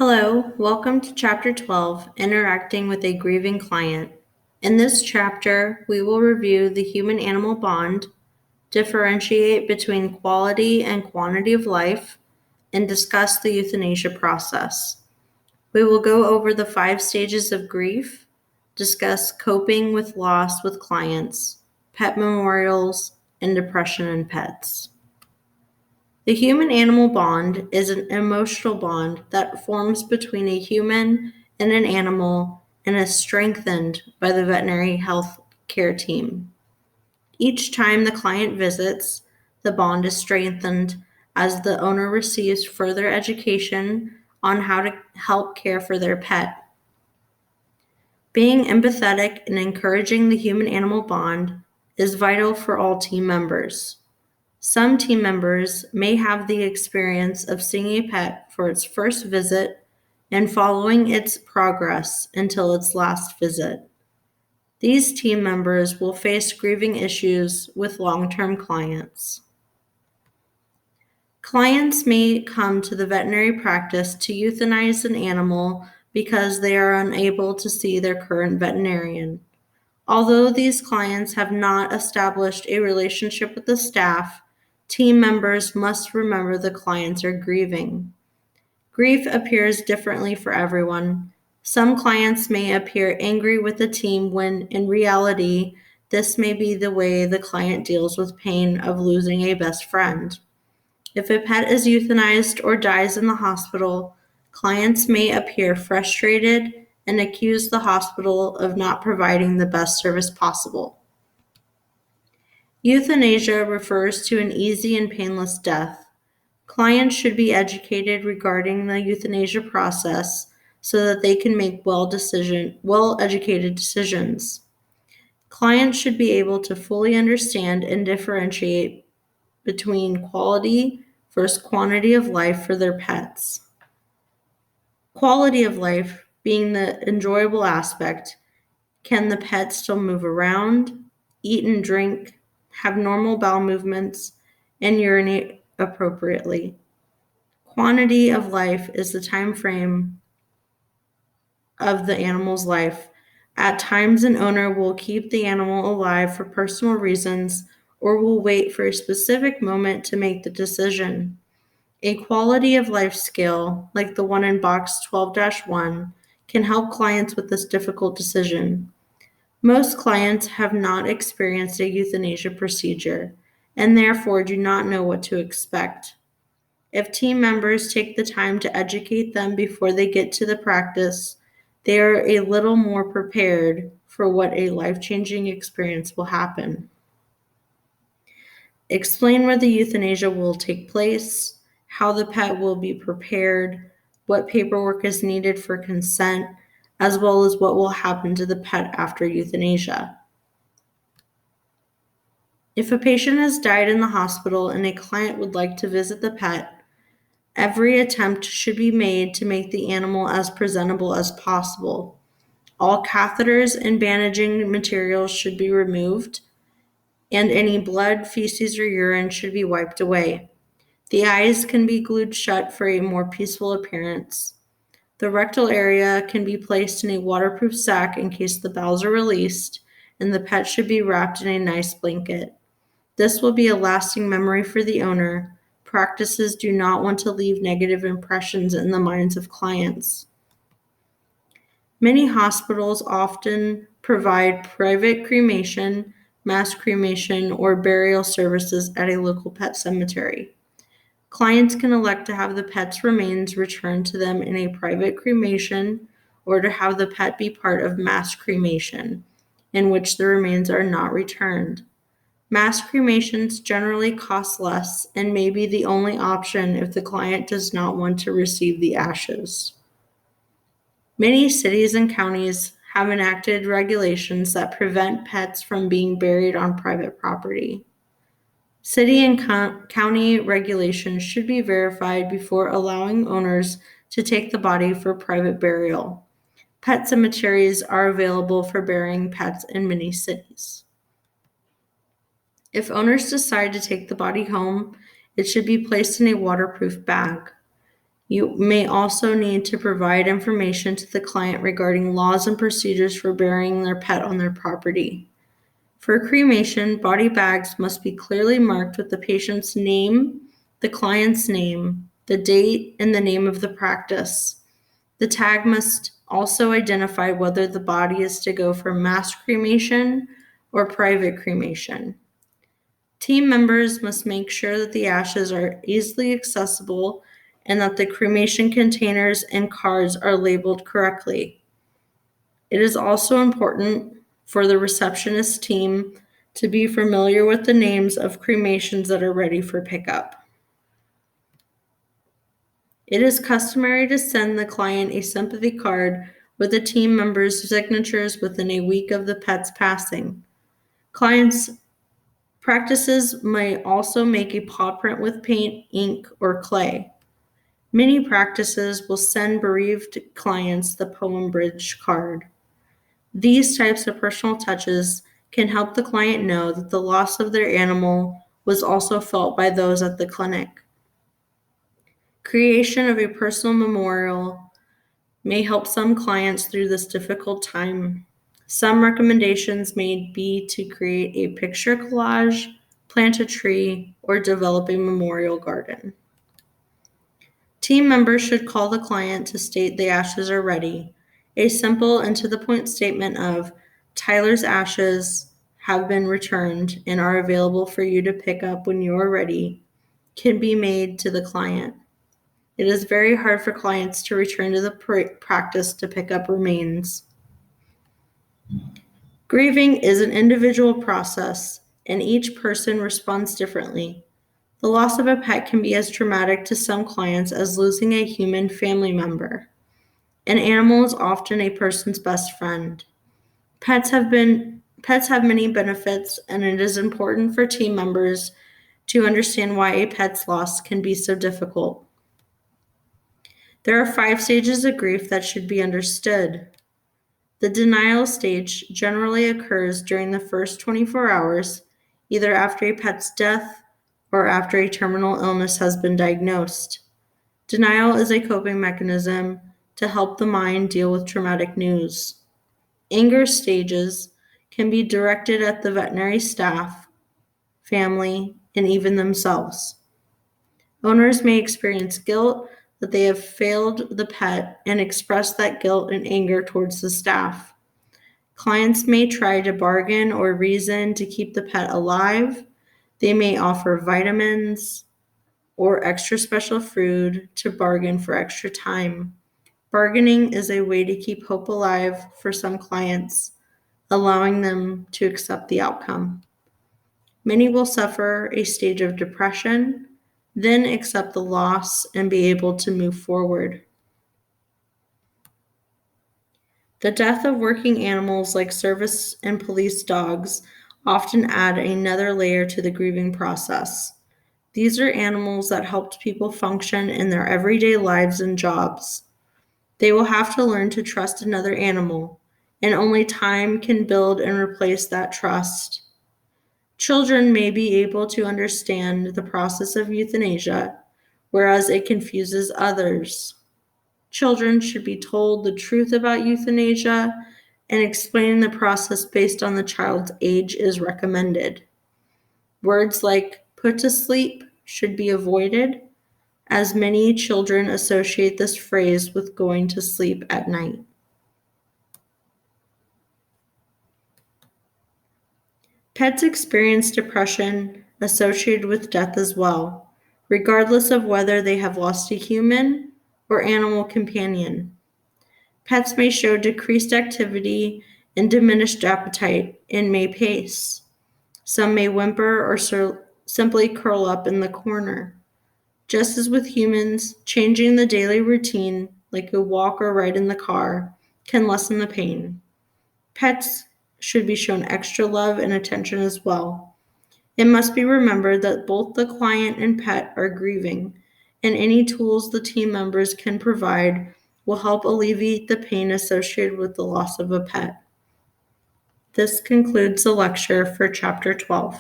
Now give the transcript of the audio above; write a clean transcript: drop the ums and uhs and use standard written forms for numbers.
Hello, welcome to Chapter 12, Interacting with a Grieving Client. In this chapter, we will review the human-animal bond, differentiate between quality and quantity of life, and discuss the euthanasia process. We will go over the 5 stages of grief, discuss coping with loss with clients, pet memorials, and depression in pets. The human-animal bond is an emotional bond that forms between a human and an animal and is strengthened by the veterinary health care team. Each time the client visits, the bond is strengthened as the owner receives further education on how to help care for their pet. Being empathetic and encouraging the human-animal bond is vital for all team members. Some team members may have the experience of seeing a pet for its first visit and following its progress until its last visit. These team members will face grieving issues with long-term clients. Clients may come to the veterinary practice to euthanize an animal because they are unable to see their current veterinarian. Although these clients have not established a relationship with the staff, team members must remember the clients are grieving. Grief appears differently for everyone. Some clients may appear angry with the team when, in reality, this may be the way the client deals with pain of losing a best friend. If a pet is euthanized or dies in the hospital, clients may appear frustrated and accuse the hospital of not providing the best service possible. Euthanasia refers to an easy and painless death. Clients should be educated regarding the euthanasia process so that they can make well-educated decisions. Clients should be able to fully understand and differentiate between quality versus quantity of life for their pets. Quality of life being the enjoyable aspect. Can the pet still move around, eat and drink, have normal bowel movements, and urinate appropriately? Quantity of life is the time frame of the animal's life. At times, an owner will keep the animal alive for personal reasons or will wait for a specific moment to make the decision. A quality of life scale, like the one in box 12-1, can help clients with this difficult decision. Most clients have not experienced a euthanasia procedure and therefore do not know what to expect. If team members take the time to educate them before they get to the practice, they are a little more prepared for what a life-changing experience will happen. Explain where the euthanasia will take place, how the pet will be prepared, what paperwork is needed for consent, as well as what will happen to the pet after euthanasia. If a patient has died in the hospital and a client would like to visit the pet, every attempt should be made to make the animal as presentable as possible. All catheters and bandaging materials should be removed, and any blood, feces, or urine should be wiped away. The eyes can be glued shut for a more peaceful appearance. The rectal area can be placed in a waterproof sack in case the bowels are released, and the pet should be wrapped in a nice blanket. This will be a lasting memory for the owner. Practices do not want to leave negative impressions in the minds of clients. Many hospitals often provide private cremation, mass cremation, or burial services at a local pet cemetery. Clients can elect to have the pet's remains returned to them in a private cremation or to have the pet be part of mass cremation, in which the remains are not returned. Mass cremations generally cost less and may be the only option if the client does not want to receive the ashes. Many cities and counties have enacted regulations that prevent pets from being buried on private property. City and county regulations should be verified before allowing owners to take the body for private burial. Pet cemeteries are available for burying pets in many cities. If owners decide to take the body home, it should be placed in a waterproof bag. You may also need to provide information to the client regarding laws and procedures for burying their pet on their property. For cremation, body bags must be clearly marked with the patient's name, the client's name, the date, and the name of the practice. The tag must also identify whether the body is to go for mass cremation or private cremation. Team members must make sure that the ashes are easily accessible and that the cremation containers and cards are labeled correctly. It is also important for the receptionist team to be familiar with the names of cremations that are ready for pickup. It is customary to send the client a sympathy card with the team members' signatures within a week of the pet's passing. Clients' practices may also make a paw print with paint, ink, or clay. Many practices will send bereaved clients the poem bridge card. These types of personal touches can help the client know that the loss of their animal was also felt by those at the clinic. Creation of a personal memorial may help some clients through this difficult time. Some recommendations may be to create a picture collage, plant a tree, or develop a memorial garden. Team members should call the client to state the ashes are ready. A simple and to the point statement of Tyler's ashes have been returned and are available for you to pick up when you are ready can be made to the client. It is very hard for clients to return to the practice to pick up remains. Grieving is an individual process, and each person responds differently. The loss of a pet can be as traumatic to some clients as losing a human family member. An animal is often a person's best friend. Pets have many benefits, and it is important for team members to understand why a pet's loss can be so difficult. There are 5 stages of grief that should be understood. The denial stage generally occurs during the first 24 hours, either after a pet's death or after a terminal illness has been diagnosed. Denial is a coping mechanism to help the mind deal with traumatic news. Anger stages can be directed at the veterinary staff, family, and even themselves. Owners may experience guilt that they have failed the pet and express that guilt and anger towards the staff. Clients may try to bargain or reason to keep the pet alive. They may offer vitamins or extra special food to bargain for extra time. Bargaining is a way to keep hope alive for some clients, allowing them to accept the outcome. Many will suffer a stage of depression, then accept the loss and be able to move forward. The death of working animals like service and police dogs often add another layer to the grieving process. These are animals that helped people function in their everyday lives and jobs. They will have to learn to trust another animal, and only time can build and replace that trust. Children may be able to understand the process of euthanasia, whereas it confuses others. Children should be told the truth about euthanasia, and explaining the process based on the child's age is recommended. Words like put to sleep should be avoided, as many children associate this phrase with going to sleep at night. Pets experience depression associated with death as well, regardless of whether they have lost a human or animal companion. Pets may show decreased activity and diminished appetite and may pace. Some may whimper or simply curl up in the corner. Just as with humans, changing the daily routine, like a walk or ride in the car, can lessen the pain. Pets should be shown extra love and attention as well. It must be remembered that both the client and pet are grieving, and any tools the team members can provide will help alleviate the pain associated with the loss of a pet. This concludes the lecture for Chapter 12.